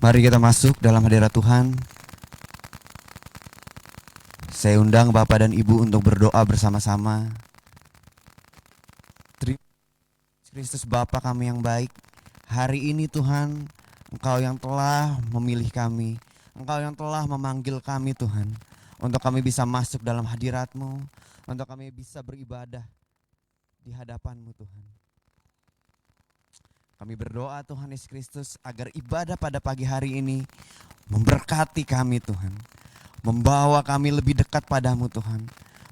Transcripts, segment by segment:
Mari kita masuk dalam hadirat Tuhan. Saya undang Bapak dan Ibu untuk berdoa bersama-sama. Terima kasih Kristus Bapa kami yang baik. Hari ini Tuhan, Engkau yang telah memilih kami, Engkau yang telah memanggil kami Tuhan, untuk kami bisa masuk dalam hadirat-Mu, untuk kami bisa beribadah di hadapan-Mu Tuhan. Kami berdoa Tuhan Yesus Kristus agar ibadah pada pagi hari ini memberkati kami Tuhan, membawa kami lebih dekat padamu Tuhan,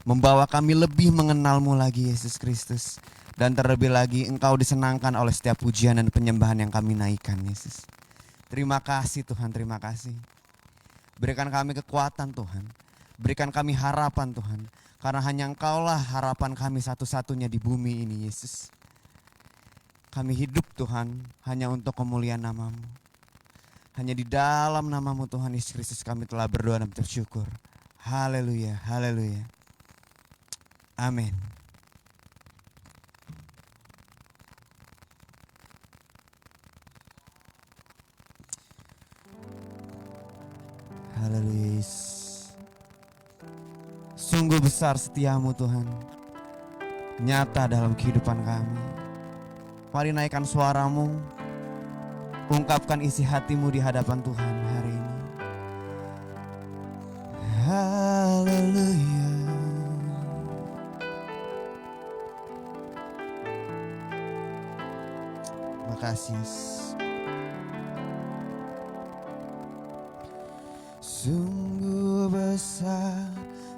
membawa kami lebih mengenal-Mu lagi Yesus Kristus. Dan terlebih lagi Engkau disenangkan oleh setiap pujian dan penyembahan yang kami naikkan Yesus. Terima kasih Tuhan, terima kasih. Berikan kami kekuatan Tuhan, berikan kami harapan Tuhan, karena hanya Engkaulah harapan kami satu-satunya di bumi ini Yesus. Kami hidup Tuhan hanya untuk kemuliaan nama-Mu. Hanya di dalam nama-Mu Tuhan Yesus Kristus kami telah berdoa dan bersyukur. Haleluya, haleluya. Amin. Haleluya. Sungguh besar setiamu Tuhan, nyata dalam kehidupan kami. Mari naikkan suaramu, ungkapkan isi hatimu di hadapan Tuhan hari ini. Haleluya. Terima kasih. Sungguh besar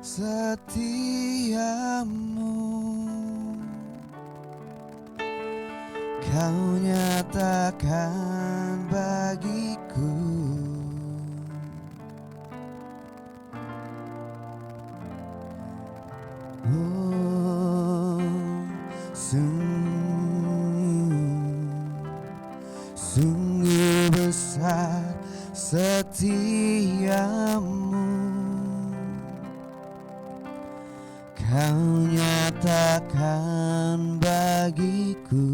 setiamu, Kau nyatakan bagiku. Oh, sungguh besar setiamu, Kau nyatakan bagiku.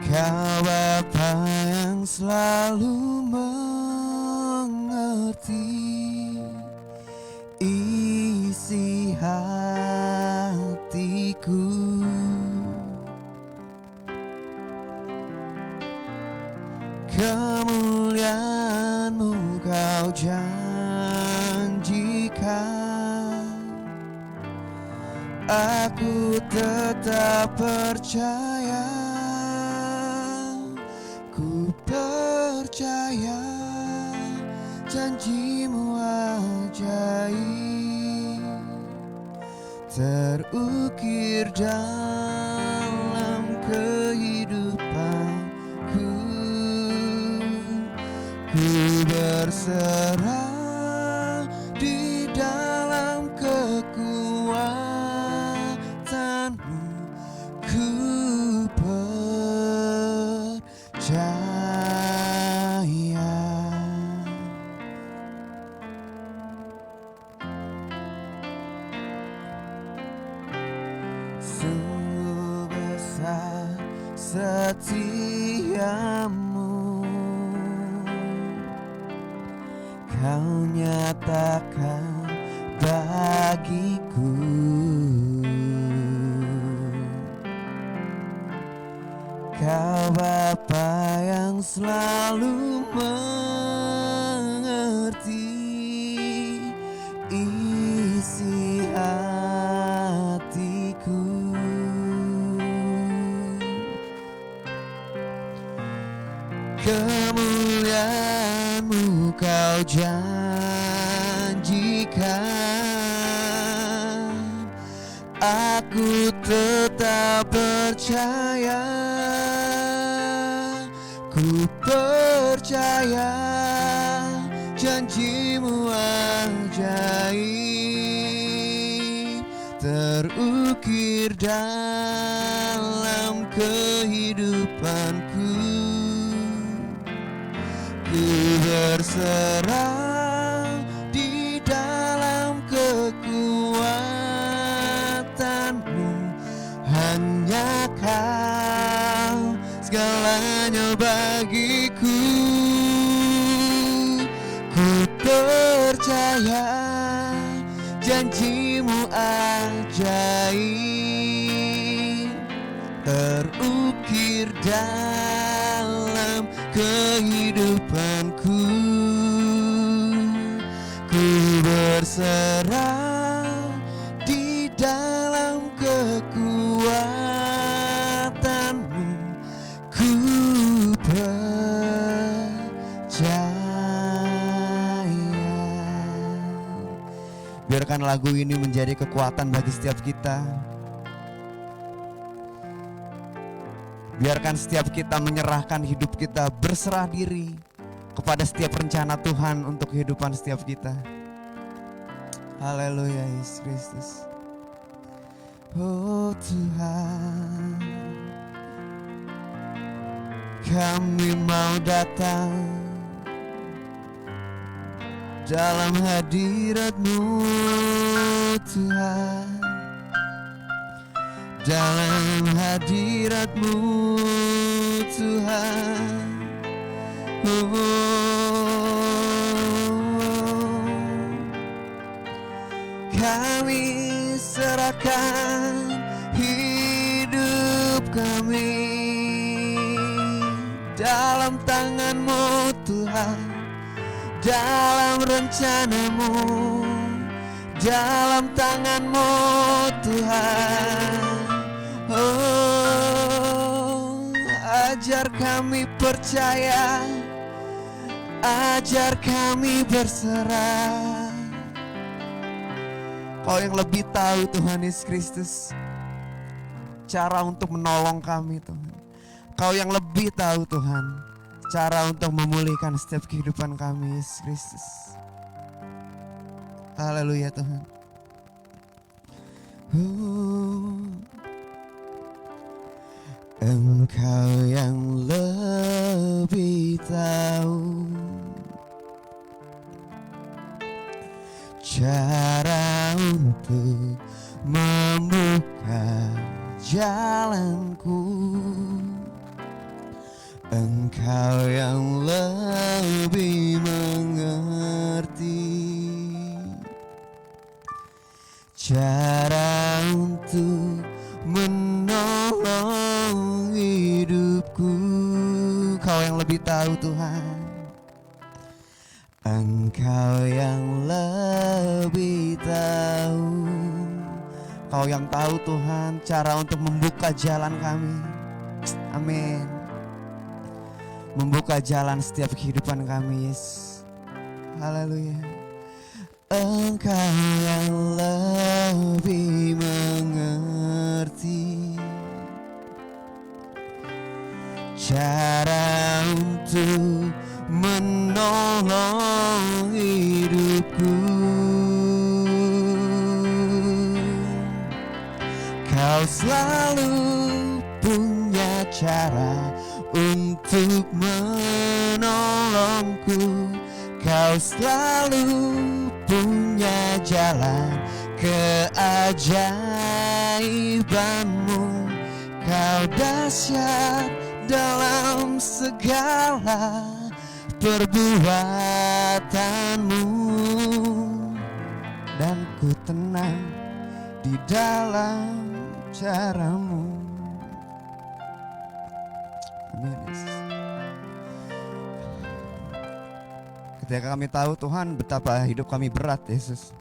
Kau Bapa yang selalu mengerti isi hatiku. Kemuliaan-Mu Kau janjikan, aku tetap percaya. Ku percaya janji-Mu ajaib, terukir dalam kehidupanku. Ku berserah di dalam kekuatan-Mu. Ku percaya. Sungguh besar setiamu, Kau nyatakan bagiku. Kau Bapa yang selalu mengerti isi hatiku. Kemuliaan-Mu Kau janjikan, aku tetap percaya. Ku percaya janji-Mu ajaib, terukir dalam kehidupanku. Ku berserah di dalam kekuatan-Mu, hanya Kau segalanya bagiku. Ku percaya janjimu ajaib, terukir dalam kehidupanku. Ku berserah di dalam kekuatanmu. Ku percaya. Biarkan lagu ini menjadi kekuatan bagi setiap kita. Biarkan setiap kita menyerahkan hidup kita, berserah diri kepada setiap rencana Tuhan untuk kehidupan setiap kita. Haleluya, Yesus Kristus. Oh Tuhan, kami mau datang dalam hadirat-Mu Tuhan, dalam hadirat-Mu Tuhan. Kami serahkan hidup kami dalam tangan-Mu Tuhan, dalam rencana-Mu, dalam tangan-Mu Tuhan. Oh, ajar kami percaya, ajar kami berserah. Kau yang lebih tahu Tuhan Yesus Kristus cara untuk menolong kami Tuhan. Kau yang lebih tahu Tuhan cara untuk memulihkan setiap kehidupan kami Yesus Kristus. Haleluya Tuhan. Engkau yang lebih tahu cara untuk membuka jalanku. Engkau yang lebih mengerti cara untuk menolong hidupku. Kau yang lebih tahu Tuhan. Engkau yang lebih tahu. Kau yang tahu Tuhan cara untuk membuka jalan kami. Amin. Membuka jalan setiap kehidupan kami Yesus. Haleluya. Engkau yang lebih mengerti cara untuk menolong hidupku. Kau selalu punya cara untuk menolongku. Kau selalu punya jalan keajaiban-Mu. Kau dahsyat dalam segala perbuatan-Mu, dan ku tenang di dalam cara-Mu. Amin. Ketika kami tahu Tuhan betapa hidup kami berat Yesus,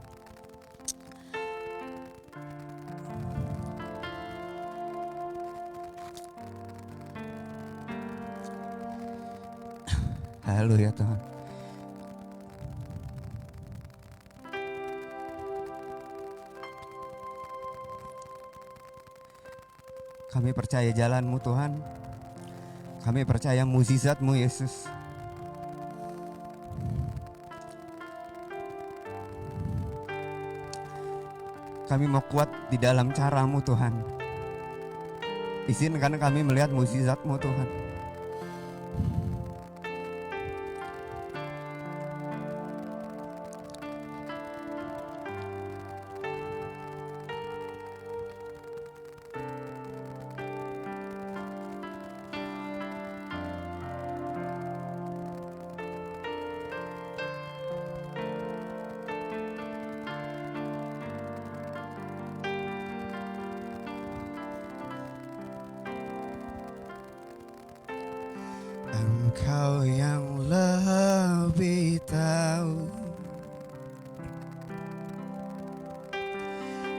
haleluya Tuhan. Kami percaya jalan-Mu Tuhan. Kami percaya mukjizat-Mu Yesus. Kami mau kuat di dalam cara-Mu Tuhan. Izinkan kami melihat mukjizat-Mu Tuhan. Engkau yang lebih tahu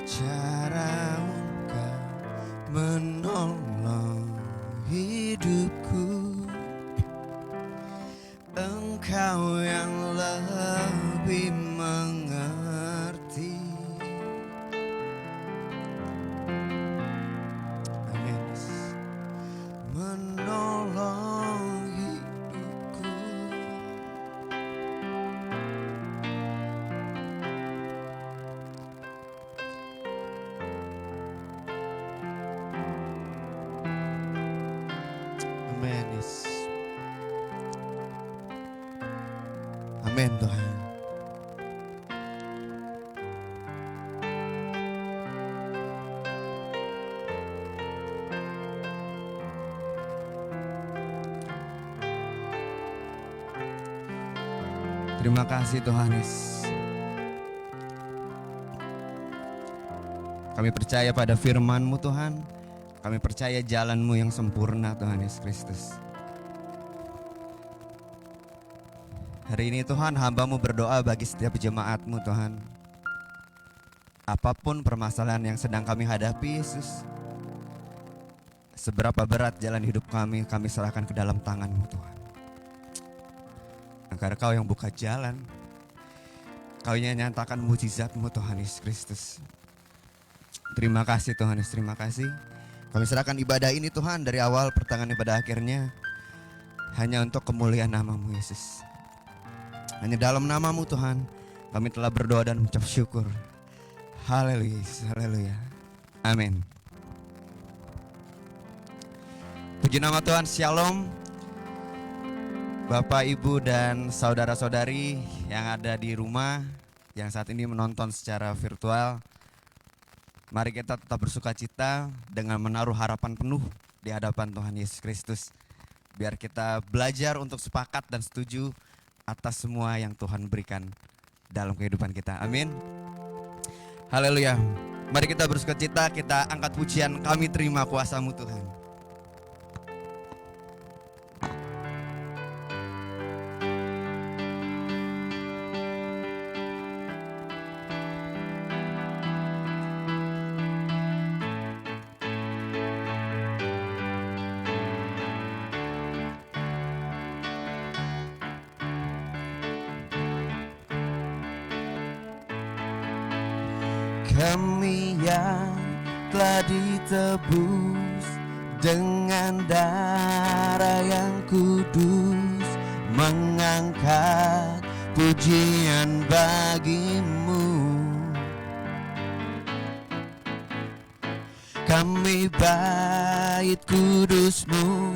cara Engkau menolong hidupku. Engkau yang lebih mengerti. Amin. Menolong hidupku. Amin. Amin Tuhan. Terima kasih Tuhan Yesus. Kami percaya pada firman-Mu Tuhan. Kami percaya jalan-Mu yang sempurna Tuhan Yesus Kristus. Hari ini Tuhan, hamba-Mu berdoa bagi setiap jemaat-Mu Tuhan. Apapun permasalahan yang sedang kami hadapi Yesus, seberapa berat jalan hidup kami serahkan ke dalam tangan-Mu Tuhan. Agar Kau yang buka jalan, Kau yang nyatakan mujizat-Mu Tuhan Yesus Kristus. Terima kasih Tuhan Yesus, terima kasih. Kami serahkan ibadah ini Tuhan dari awal pertengahan pada akhirnya hanya untuk kemuliaan nama-Mu Yesus. Hanya dalam nama-Mu Tuhan kami telah berdoa dan mengucap syukur. Haleluya, haleluya. Amin. Puji nama Tuhan, Shalom. Bapak, Ibu, dan saudara-saudari yang ada di rumah, yang saat ini menonton secara virtual, mari kita tetap bersukacita dengan menaruh harapan penuh di hadapan Tuhan Yesus Kristus. Biar kita belajar untuk sepakat dan setuju atas semua yang Tuhan berikan dalam kehidupan kita. Amin. Haleluya. Mari kita bersukacita, kita angkat pujian, kami terima kuasa-Mu Tuhan. Kami yang telah ditebus dengan darah yang kudus, mengangkat pujian bagi-Mu. Kami bait kudus-Mu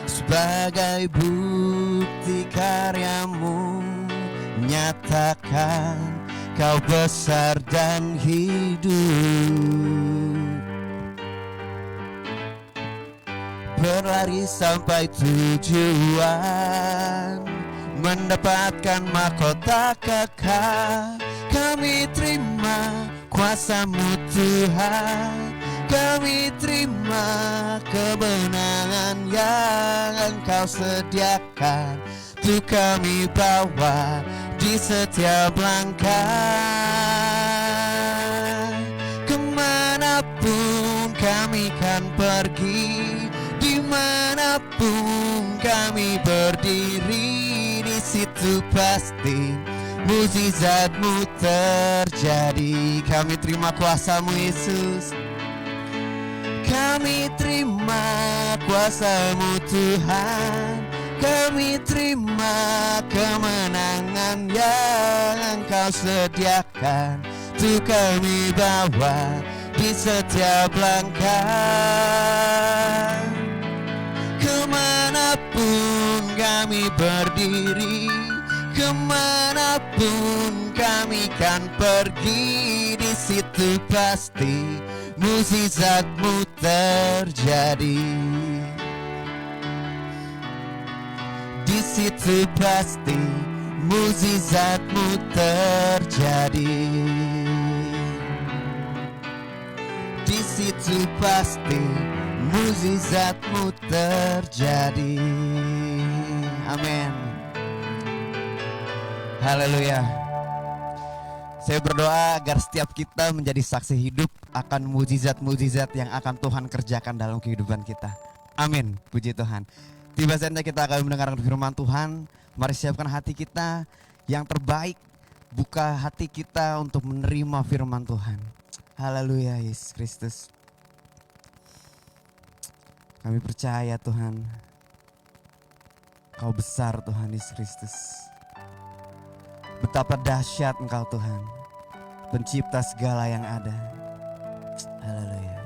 sebagai bukti karya-Mu, nyatakan Kau besar dan hidup. Berlari sampai tujuan, mendapatkan mahkota kekal. Kami terima kuasa-Mu Tuhan, kami terima kemenangan yang Engkau sediakan. Tuh kami bawa di setiap langkah. Kemanapun kami kan pergi, dimanapun kami berdiri, di situ pasti mujizat-Mu terjadi. Kami terima kuasa-Mu Yesus, kami terima kuasa-Mu Tuhan, kami terima kemenangan yang Engkau sediakan. Tuh kami bawa di setiap langkah. Kemanapun kami berdiri, kemanapun kami kan pergi, di situ pasti mujizat-Mu terjadi. Di situ pasti mujizat-Mu terjadi. Di situ pasti mujizat-Mu terjadi. Amin. Haleluya. Saya berdoa agar setiap kita menjadi saksi hidup akan mujizat-mujizat yang akan Tuhan kerjakan dalam kehidupan kita. Amin. Puji Tuhan. Tiba saatnya kita akan mendengarkan firman Tuhan. Mari siapkan hati kita yang terbaik. Buka hati kita untuk menerima firman Tuhan. Haleluya, Yesus Kristus. Kami percaya Tuhan, Kau besar Tuhan Yesus Kristus. Betapa dahsyat Engkau Tuhan, pencipta segala yang ada. Haleluya.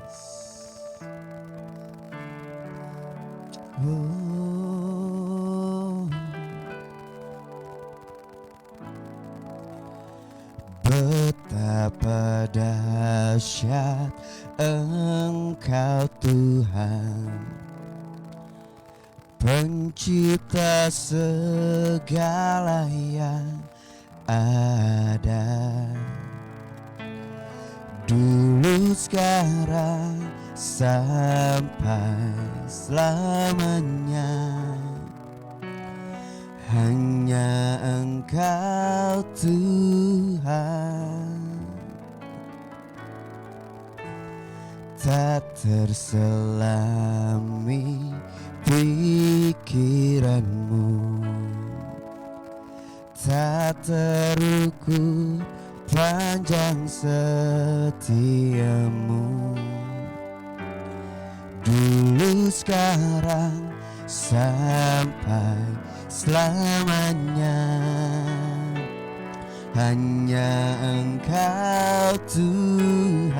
Betapa dahsyat Engkau Tuhan, pencipta segala yang ada. Dulu, sekarang, sampai selamanya, hanya Engkau Tuhan. Tak terselami pikiranmu, tak terukur panjang setiamu. Dulu, sekarang, sampai selamanya, hanya Engkau Tuhan.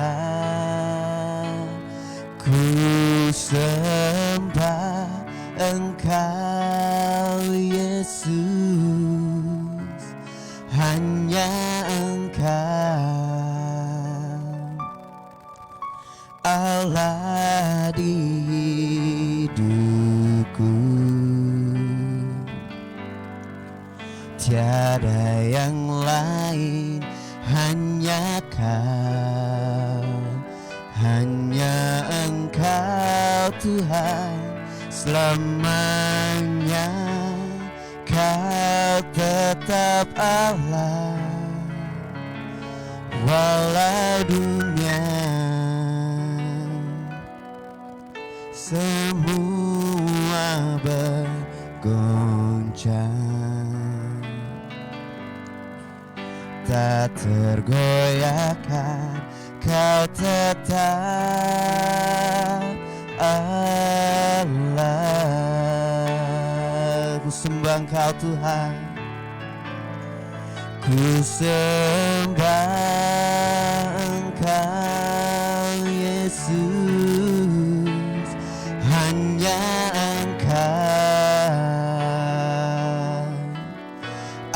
Ku sembah Engkau Yesus, hanya Engkau Allah di hidupku. Tiada yang lain, hanya Kau, hanya Engkau Tuhan. Selamanya Kau tetap Allah, walau dunia semua bergoncang, tak tergoyahkan Kau tetap Allah. Ku sembah Engkau Tuhan, ku sembah Engkau Yesus, hanya Engkau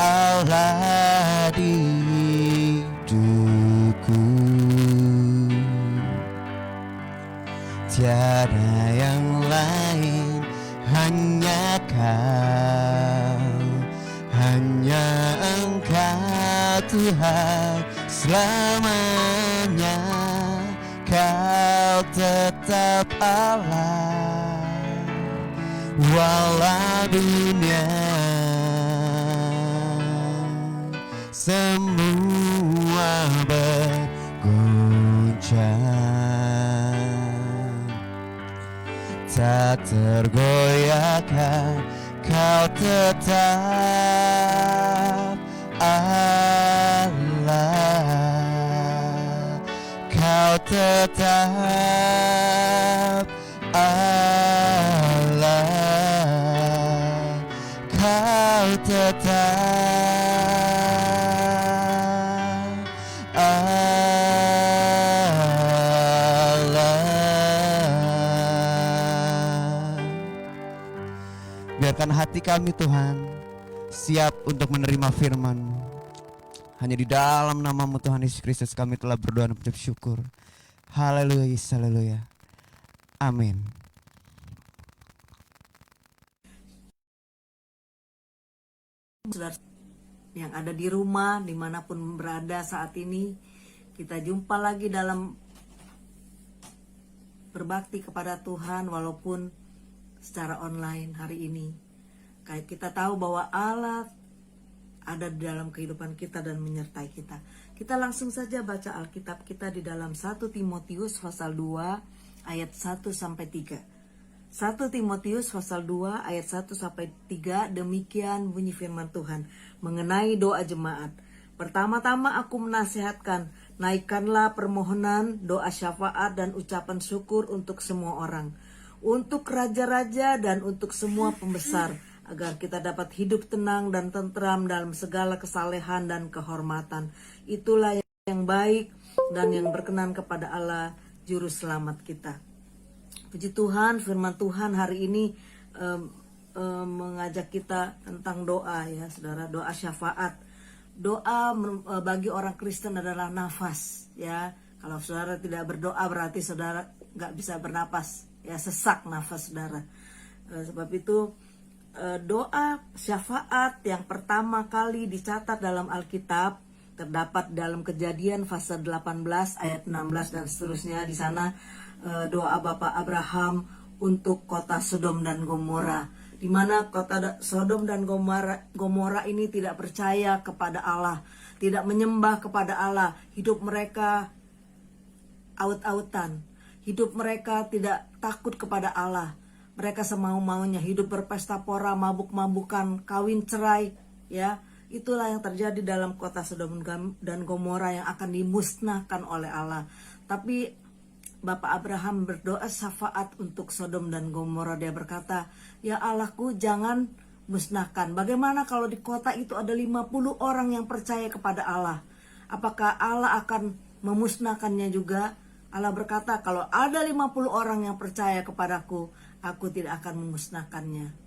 Allah di hidupku. Tiada yang lain, hanya Kau, hanya Engkau Tuhan. Selamanya Kau tetap Allah, walau dunia semua bergoncang, tak tergoyahkan Kau tetap Allah. Kau tetap Allah. Kau tetap Allah. Biarkan hati kami Tuhan siap untuk menerima firman-Mu. Hanya di dalam nama-Mu Tuhan Yesus Kristus kami telah berdoa dan mengucap syukur. Haleluya, haleluya. Amin. Saudara yang ada di rumah, dimanapun berada saat ini, kita jumpa lagi dalam berbakti kepada Tuhan walaupun secara online hari ini. Kayak kita tahu bahwa Allah ada di dalam kehidupan kita dan menyertai kita. Kita langsung saja baca Alkitab kita di dalam 1 Timotius pasal 2 ayat 1 sampai 3. 1 Timotius pasal 2 ayat 1 sampai 3, demikian bunyi firman Tuhan mengenai doa jemaat. Pertama-tama aku menasihatkan, naikkanlah permohonan, doa syafaat dan ucapan syukur untuk semua orang, untuk raja-raja dan untuk semua pembesar, agar kita dapat hidup tenang dan tentram dalam segala kesalehan dan kehormatan. Itulah yang baik dan yang berkenan kepada Allah Juru Selamat kita. Puji Tuhan, firman Tuhan hari ini mengajak kita tentang doa ya saudara, doa syafaat. Doa bagi orang Kristen adalah nafas ya. Kalau saudara tidak berdoa berarti saudara nggak bisa bernapas ya, sesak nafas saudara. Sebab itu doa syafaat yang pertama kali dicatat dalam Alkitab terdapat dalam Kejadian pasal 18 ayat 16 dan seterusnya. Di sana doa Bapak Abraham untuk kota Sodom dan Gomora, di mana kota Sodom dan Gomora ini tidak percaya kepada Allah, tidak menyembah kepada Allah. Hidup mereka aut-autan, hidup mereka tidak takut kepada Allah. Mereka semau-maunya hidup berpesta pora, mabuk-mabukan, kawin cerai, ya. Itulah yang terjadi dalam kota Sodom dan Gomora yang akan dimusnahkan oleh Allah. Tapi Bapak Abraham berdoa syafaat untuk Sodom dan Gomora. Dia berkata, "Ya Allahku, jangan musnahkan. Bagaimana kalau di kota itu ada 50 orang yang percaya kepada Allah? Apakah Allah akan memusnahkannya juga?" Allah berkata, "Kalau ada 50 orang yang percaya kepadaku, aku tidak akan memusnahkannya."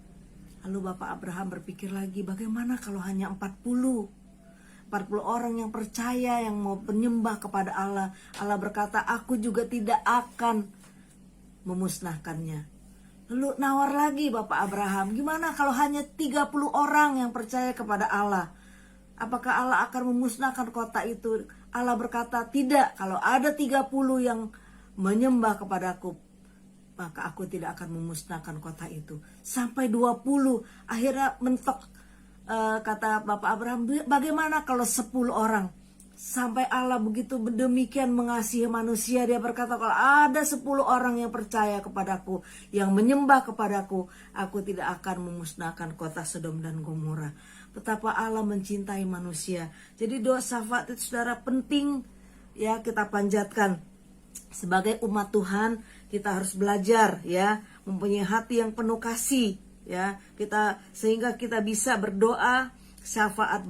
Lalu Bapak Abraham berpikir lagi, bagaimana kalau hanya 40 orang yang percaya, yang mau menyembah kepada Allah. Allah berkata, "Aku juga tidak akan memusnahkannya." Lalu nawar lagi Bapak Abraham, gimana kalau hanya 30 orang yang percaya kepada Allah? Apakah Allah akan memusnahkan kota itu? Allah berkata, "Tidak, kalau ada 30 yang menyembah kepadaku, maka aku tidak akan memusnahkan kota itu." Sampai 20, akhirnya mentok, kata Bapak Abraham, bagaimana kalau 10 orang? Sampai Allah begitu demikian mengasihi manusia, dia berkata, kalau ada 10 orang yang percaya kepadaku, yang menyembah kepadaku, aku tidak akan memusnahkan kota Sodom dan Gomora. Betapa Allah mencintai manusia. Jadi doa syafaat itu saudara penting ya kita panjatkan. Sebagai umat Tuhan kita harus belajar ya, mempunyai hati yang penuh kasih ya, sehingga kita bisa berdoa syafaat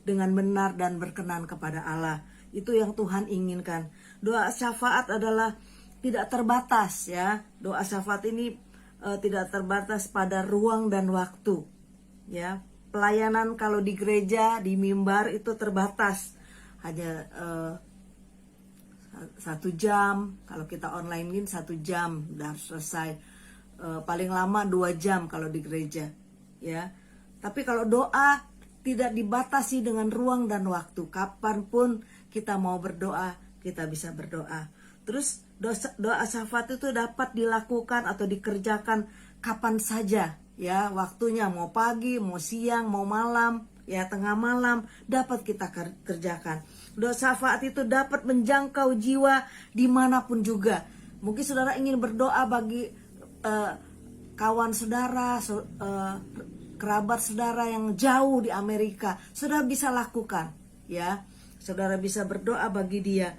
dengan benar dan berkenan kepada Allah. Itu yang Tuhan inginkan. Doa syafaat adalah tidak terbatas ya. Doa syafaat ini tidak terbatas pada ruang dan waktu ya. Pelayanan kalau di gereja, di mimbar itu terbatas, hanya 1 jam. Kalau kita online ini 1 jam udah selesai. Paling lama 2 jam kalau di gereja ya. Tapi kalau doa tidak dibatasi dengan ruang dan waktu. Kapanpun kita mau berdoa, kita bisa berdoa. Terus doa syafaat itu dapat dilakukan atau dikerjakan kapan saja ya. Waktunya mau pagi, mau siang, mau malam ya, tengah malam dapat kita kerjakan. Doa syafaat itu dapat menjangkau jiwa dimanapun juga. Mungkin saudara ingin berdoa bagi kawan saudara, kerabat saudara yang jauh di Amerika, saudara bisa lakukan ya. Saudara bisa berdoa bagi dia.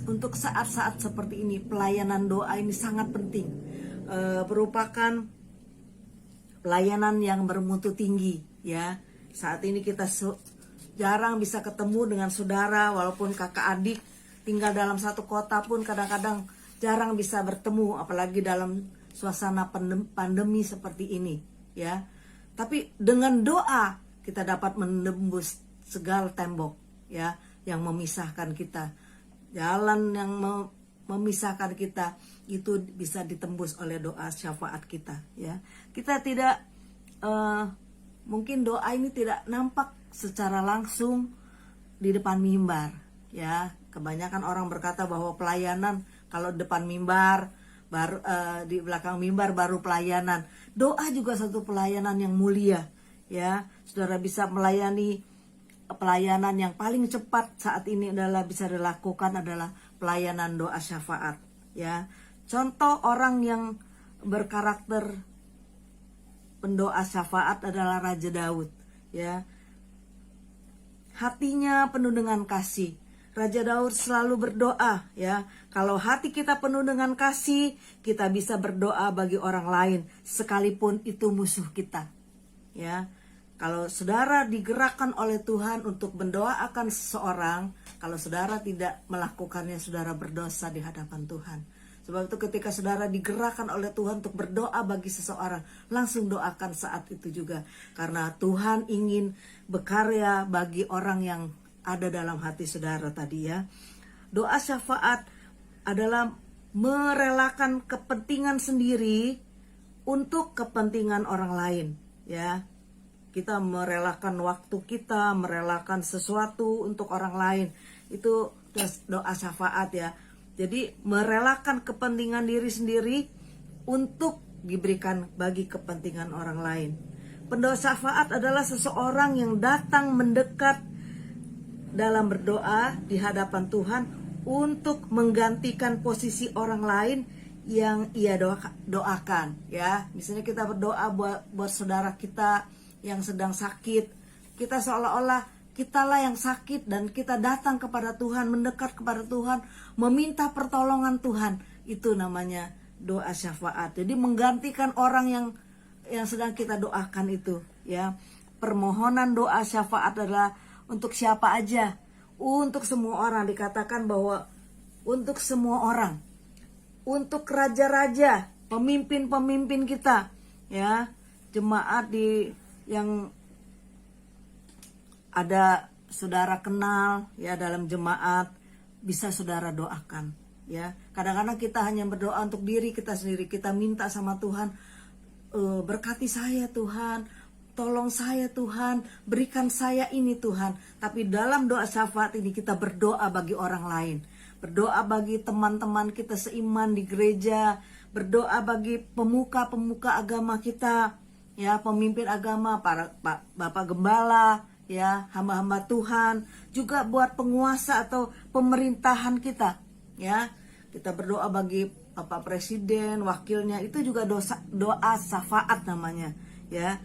Untuk saat-saat seperti ini, pelayanan doa ini sangat penting. Merupakan pelayanan yang bermutu tinggi ya. Saat ini kita jarang bisa ketemu dengan saudara, walaupun kakak adik tinggal dalam satu kota pun kadang-kadang jarang bisa bertemu, apalagi dalam suasana pandemi seperti ini ya. Tapi dengan doa kita dapat menembus segala tembok ya yang memisahkan kita. Jalan yang memisahkan kita itu bisa ditembus oleh doa syafaat kita ya. Kita tidak mungkin doa ini tidak nampak secara langsung di depan mimbar ya. Kebanyakan orang berkata bahwa pelayanan kalau depan mimbar baru di belakang mimbar baru pelayanan. Doa juga satu pelayanan yang mulia, ya. Saudara bisa melayani, pelayanan yang paling cepat saat ini adalah bisa dilakukan adalah pelayanan doa syafaat, ya. Contoh orang yang berkarakter pendoa syafaat adalah Raja Daud, ya. Hatinya penuh dengan kasih. Raja Daud selalu berdoa, ya. Kalau hati kita penuh dengan kasih, kita bisa berdoa bagi orang lain sekalipun itu musuh kita, ya. Kalau saudara digerakkan oleh Tuhan untuk mendoakan seseorang, kalau saudara tidak melakukannya, saudara berdosa di hadapan Tuhan. Sebab itu ketika saudara digerakkan oleh Tuhan untuk berdoa bagi seseorang, langsung doakan saat itu juga. Karena Tuhan ingin berkarya bagi orang yang ada dalam hati saudara tadi, ya. Doa syafaat adalah merelakan kepentingan sendiri untuk kepentingan orang lain, ya. Kita merelakan waktu kita, merelakan sesuatu untuk orang lain. Itu doa syafaat, ya. Jadi merelakan kepentingan diri sendiri untuk diberikan bagi kepentingan orang lain. Pendoa syafaat adalah seseorang yang datang mendekat dalam berdoa di hadapan Tuhan untuk menggantikan posisi orang lain yang ia doakan, ya. Misalnya kita berdoa buat saudara kita yang sedang sakit, kita seolah-olah kitalah yang sakit dan kita datang kepada Tuhan, mendekat kepada Tuhan, meminta pertolongan Tuhan. Itu namanya doa syafaat. Jadi menggantikan orang yang sedang kita doakan itu, ya. Permohonan doa syafaat adalah untuk siapa aja? Untuk semua orang. Dikatakan bahwa untuk semua orang. Untuk raja-raja, pemimpin-pemimpin kita, ya. Jemaat yang ada saudara kenal, ya, dalam jemaat, bisa saudara doakan, ya. Kadang-kadang kita hanya berdoa untuk diri kita sendiri. Kita minta sama Tuhan, berkati saya Tuhan, tolong saya Tuhan, berikan saya ini Tuhan. Tapi dalam doa syafaat ini kita berdoa bagi orang lain. Berdoa bagi teman-teman kita seiman di gereja. Berdoa bagi pemuka-pemuka agama kita, ya, pemimpin agama, para bapak gembala, ya, hamba-hamba Tuhan. Juga buat penguasa atau pemerintahan kita, ya. Kita berdoa bagi Bapak Presiden, wakilnya. Itu juga doa syafaat namanya, ya.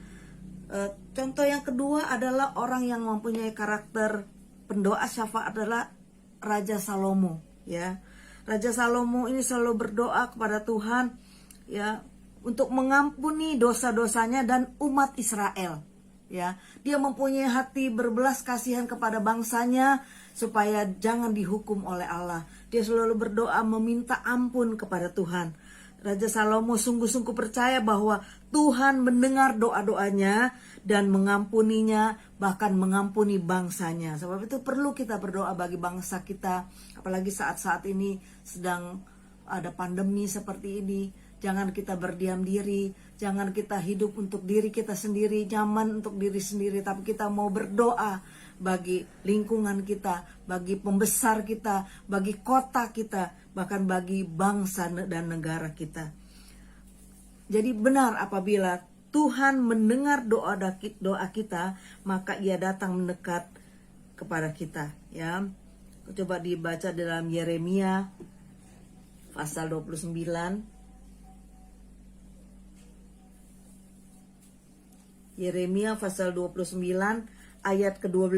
Contoh yang kedua adalah orang yang mempunyai karakter pendoa syafaat adalah Raja Salomo, ya. Raja Salomo ini selalu berdoa kepada Tuhan, ya, untuk mengampuni dosa-dosanya dan umat Israel, ya. Dia mempunyai hati berbelas kasihan kepada bangsanya supaya jangan dihukum oleh Allah. Dia selalu berdoa meminta ampun kepada Tuhan. Raja Salomo sungguh-sungguh percaya bahwa Tuhan mendengar doa-doanya dan mengampuninya, bahkan mengampuni bangsanya. Sebab itu perlu kita berdoa bagi bangsa kita, apalagi saat-saat ini sedang ada pandemi seperti ini. Jangan kita berdiam diri, jangan kita hidup untuk diri kita sendiri, nyaman untuk diri sendiri, tapi kita mau berdoa bagi lingkungan kita, bagi pembesar kita, bagi kota kita, bahkan bagi bangsa dan negara kita. Jadi benar apabila Tuhan mendengar doa kita, maka Ia datang mendekat kepada kita, ya. Coba dibaca dalam Yeremia pasal 29. Yeremia pasal 29 ayat ke-12.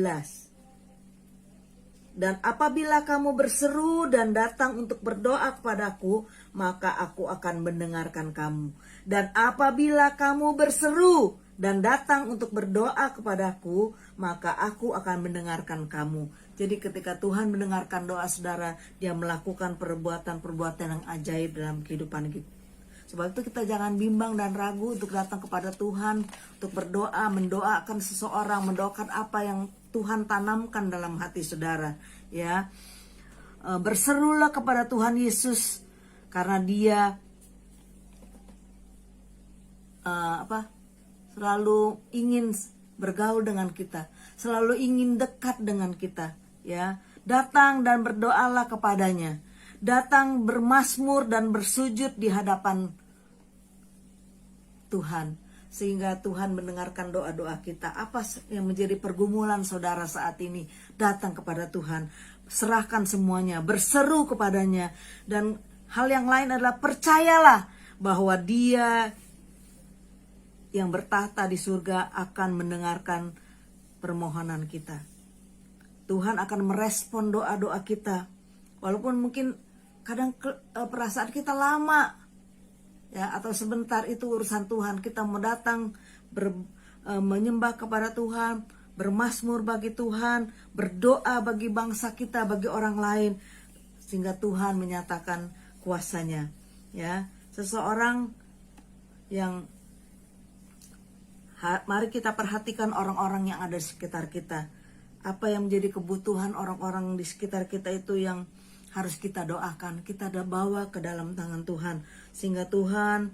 Dan apabila kamu berseru dan datang untuk berdoa kepadaku, maka aku akan mendengarkan kamu. Dan apabila kamu berseru dan datang untuk berdoa kepadaku, maka aku akan mendengarkan kamu. Jadi ketika Tuhan mendengarkan doa saudara, Dia melakukan perbuatan-perbuatan yang ajaib dalam kehidupan kita. Sebab itu kita jangan bimbang dan ragu untuk datang kepada Tuhan, untuk berdoa, mendoakan seseorang, mendoakan apa yang Tuhan tanamkan dalam hati saudara, ya. Berserulah kepada Tuhan Yesus karena Dia selalu ingin bergaul dengan kita, selalu ingin dekat dengan kita, ya. Datang dan berdoalah kepadanya. datang bermazmur dan bersujud di hadapan Tuhan, sehingga Tuhan mendengarkan doa-doa kita. Apa yang menjadi pergumulan saudara saat ini? Datang kepada Tuhan, serahkan semuanya, berseru kepadanya. Dan hal yang lain adalah percayalah bahwa Dia yang bertahta di surga akan mendengarkan permohonan kita. Tuhan akan merespon doa-doa kita. Walaupun mungkin kadang perasaan kita lama, ya, atau sebentar, itu urusan Tuhan. Kita mau datang menyembah kepada Tuhan, bermazmur bagi Tuhan, berdoa bagi bangsa kita, bagi orang lain, sehingga Tuhan menyatakan kuasanya. Ya, seseorang yang mari kita perhatikan orang-orang yang ada di sekitar kita. Apa yang menjadi kebutuhan orang-orang di sekitar kita itu yang harus kita doakan, kita bawa ke dalam tangan Tuhan, sehingga Tuhan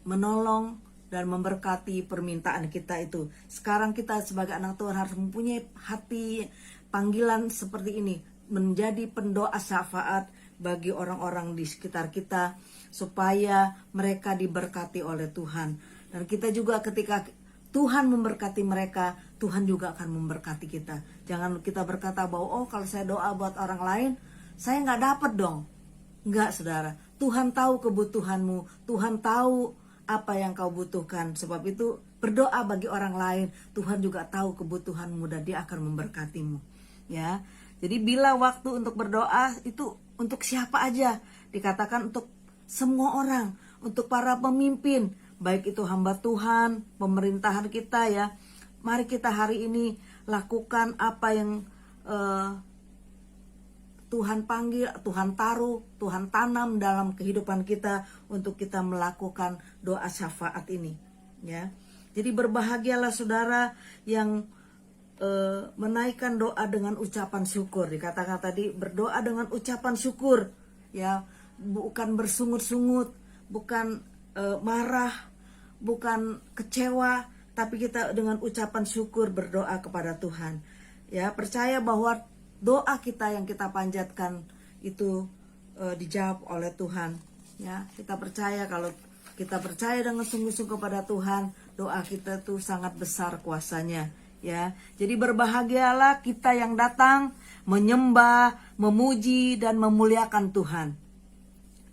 menolong dan memberkati permintaan kita itu. Sekarang kita sebagai anak Tuhan harus mempunyai hati panggilan seperti ini, menjadi pendoa syafaat bagi orang-orang di sekitar kita, supaya mereka diberkati oleh Tuhan. Dan kita juga ketika Tuhan memberkati mereka, Tuhan juga akan memberkati kita. Jangan kita berkata bahwa kalau saya doa buat orang lain, saya nggak dapat dong. Enggak, saudara. Tuhan tahu kebutuhanmu, Tuhan tahu apa yang kau butuhkan. Sebab itu berdoa bagi orang lain, Tuhan juga tahu kebutuhanmu dan Dia akan memberkatimu. Ya, jadi bila waktu untuk berdoa itu untuk siapa aja, dikatakan untuk semua orang, untuk para pemimpin, baik itu hamba Tuhan, pemerintahan kita, ya. Mari kita hari ini lakukan apa yang Tuhan panggil, Tuhan taruh, Tuhan tanam dalam kehidupan kita untuk kita melakukan doa syafaat ini, ya. Jadi berbahagialah saudara yang menaikkan doa dengan ucapan syukur. Dikatakan tadi berdoa dengan ucapan syukur, ya, bukan bersungut-sungut, bukan marah, bukan kecewa, tapi kita dengan ucapan syukur berdoa kepada Tuhan. Ya, percaya bahwa doa kita yang kita panjatkan itu dijawab oleh Tuhan. Ya, kita percaya kalau kita percaya dengan sungguh-sungguh kepada Tuhan, doa kita tuh sangat besar kuasanya. Ya, jadi berbahagialah kita yang datang menyembah, memuji dan memuliakan Tuhan,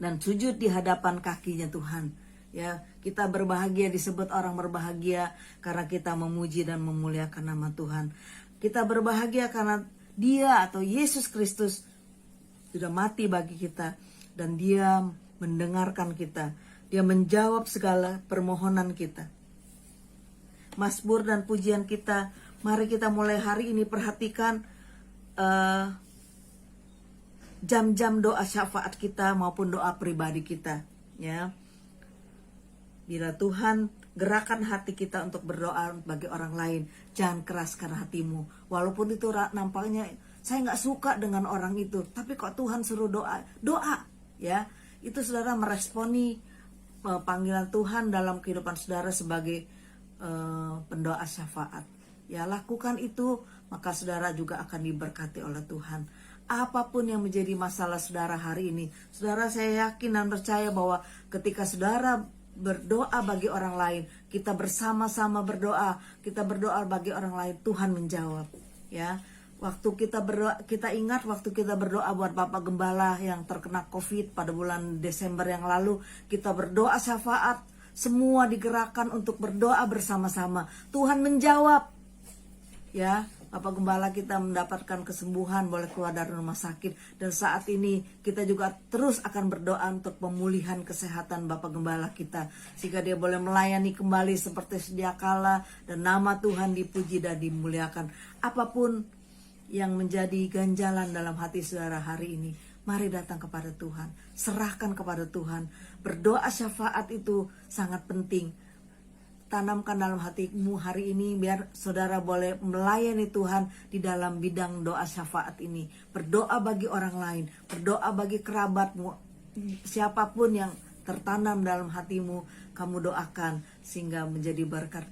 dan sujud di hadapan kakinya Tuhan. Ya, kita berbahagia, disebut orang berbahagia karena kita memuji dan memuliakan nama Tuhan. Kita berbahagia karena Dia atau Yesus Kristus sudah mati bagi kita dan Dia mendengarkan kita. Dia menjawab segala permohonan kita. Mazmur dan pujian kita, mari kita mulai hari ini perhatikan jam-jam doa syafaat kita maupun doa pribadi kita, ya. Bila Tuhan gerakan hati kita untuk berdoa bagi orang lain, jangan keraskan hatimu. Walaupun itu nampaknya saya nggak suka dengan orang itu, tapi kok Tuhan suruh doa, ya. Itu saudara meresponi panggilan Tuhan dalam kehidupan saudara sebagai pendoa syafaat. Ya, lakukan itu, maka saudara juga akan diberkati oleh Tuhan. Apapun yang menjadi masalah saudara hari ini, saudara, saya yakin dan percaya bahwa ketika saudara berdoa bagi orang lain, kita bersama-sama berdoa, kita berdoa bagi orang lain, Tuhan menjawab. Ya, waktu kita berdoa, kita ingat waktu kita berdoa buat Bapak Gembala yang terkena COVID pada bulan Desember yang lalu, kita berdoa syafaat, semua digerakkan untuk berdoa bersama-sama. Tuhan menjawab. Ya, Bapak Gembala kita mendapatkan kesembuhan, boleh keluar dari rumah sakit. Dan saat ini kita juga terus akan berdoa untuk pemulihan kesehatan Bapak Gembala kita, sehingga dia boleh melayani kembali seperti sedia kala dan nama Tuhan dipuji dan dimuliakan. Apapun yang menjadi ganjalan dalam hati saudara hari ini, mari datang kepada Tuhan, serahkan kepada Tuhan. Berdoa syafaat itu sangat penting. Tanamkan dalam hatimu hari ini biar saudara boleh melayani Tuhan di dalam bidang doa syafaat ini. Berdoa bagi orang lain, berdoa bagi kerabatmu, siapapun yang tertanam dalam hatimu, kamu doakan sehingga menjadi berkat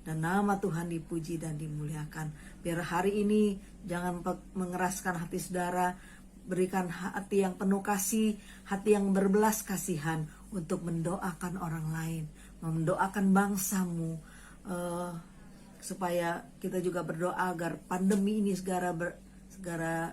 dan nama Tuhan dipuji dan dimuliakan. Biar hari ini jangan mengeraskan hati saudara, berikan hati yang penuh kasih, hati yang berbelas kasihan untuk mendoakan orang lain, mendoakan bangsamu, supaya kita juga berdoa agar pandemi ini segera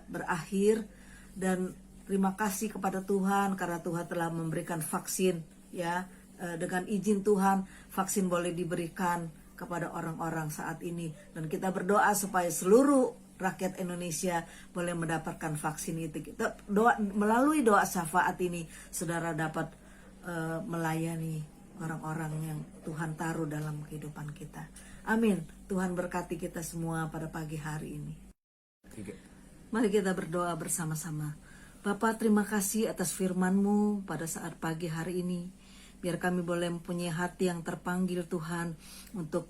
berakhir. Dan terima kasih kepada Tuhan karena Tuhan telah memberikan vaksin, ya. Dengan izin Tuhan, vaksin boleh diberikan kepada orang-orang saat ini, dan kita berdoa supaya seluruh rakyat Indonesia boleh mendapatkan vaksin itu. Kita melalui doa syafaat ini, saudara dapat melayani orang-orang yang Tuhan taruh dalam kehidupan kita. Amin. Tuhan berkati kita semua pada pagi hari ini. Mari kita berdoa bersama-sama. Bapa, terima kasih atas firman-Mu pada saat pagi hari ini. Biar kami boleh mempunyai hati yang terpanggil Tuhan untuk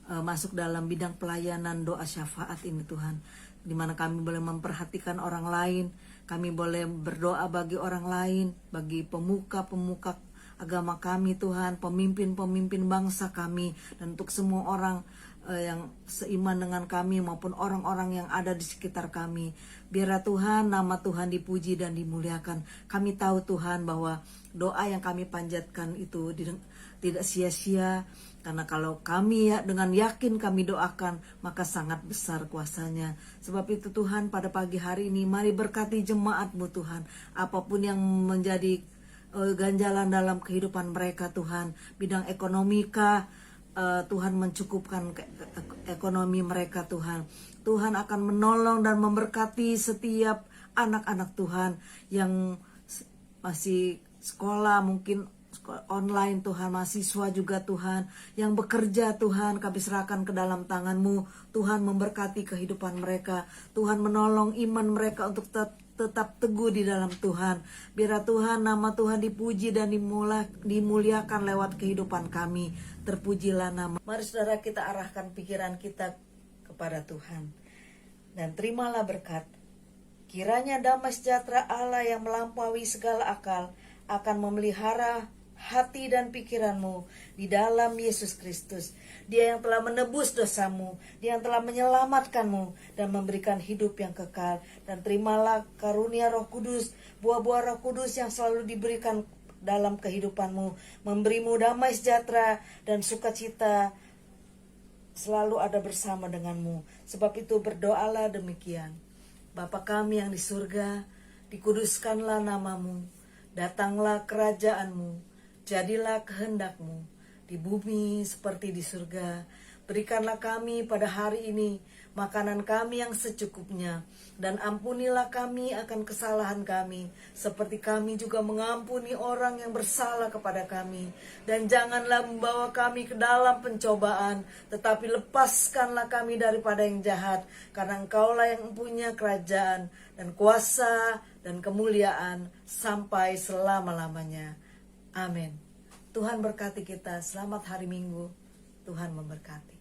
masuk dalam bidang pelayanan doa syafaat ini Tuhan. Di mana kami boleh memperhatikan orang lain, kami boleh berdoa bagi orang lain, bagi pemuka-pemuka agama kami Tuhan, pemimpin-pemimpin bangsa kami, dan untuk semua orang yang seiman dengan kami maupun orang-orang yang ada di sekitar kami. Biarlah Tuhan, nama Tuhan dipuji dan dimuliakan. Kami tahu Tuhan bahwa doa yang kami panjatkan itu tidak sia-sia, karena kalau kami dengan yakin kami doakan, maka sangat besar kuasanya. Sebab itu Tuhan, pada pagi hari ini mari berkati jemaat-Mu Tuhan, apapun yang menjadi ganjalan dalam kehidupan mereka Tuhan, bidang ekonomika, Tuhan mencukupkan ekonomi mereka Tuhan. Tuhan akan menolong dan memberkati setiap anak-anak Tuhan yang masih sekolah, mungkin sekolah online Tuhan, mahasiswa juga Tuhan, yang bekerja Tuhan, kami serahkan ke dalam tangan-Mu. Tuhan memberkati kehidupan mereka, Tuhan menolong iman mereka untuk tetap teguh di dalam Tuhan. Biar Tuhan, nama Tuhan dipuji dan dimuliakan lewat kehidupan kami. Terpujilah nama. Mari saudara kita arahkan pikiran kita kepada Tuhan, dan terimalah berkat. Kiranya damai sejahtera Allah yang melampaui segala akal akan memelihara hati dan pikiranmu di dalam Yesus Kristus. Dia yang telah menebus dosamu, Dia yang telah menyelamatkanmu dan memberikan hidup yang kekal. Dan terimalah karunia Roh Kudus, buah-buah Roh Kudus yang selalu diberikan dalam kehidupanmu, memberimu damai sejahtera dan sukacita selalu ada bersama denganmu. Sebab itu berdoalah demikian. Bapa kami yang di surga, dikuduskanlah namamu, datanglah kerajaanmu, jadilah kehendak-Mu di bumi seperti di surga. Berikanlah kami pada hari ini makanan kami yang secukupnya, dan ampunilah kami akan kesalahan kami, seperti kami juga mengampuni orang yang bersalah kepada kami. Dan janganlah membawa kami ke dalam pencobaan, tetapi lepaskanlah kami daripada yang jahat, karena Engkaulah yang mempunyai kerajaan dan kuasa dan kemuliaan sampai selama-lamanya. Amin. Tuhan berkati kita. Selamat hari Minggu. Tuhan memberkati.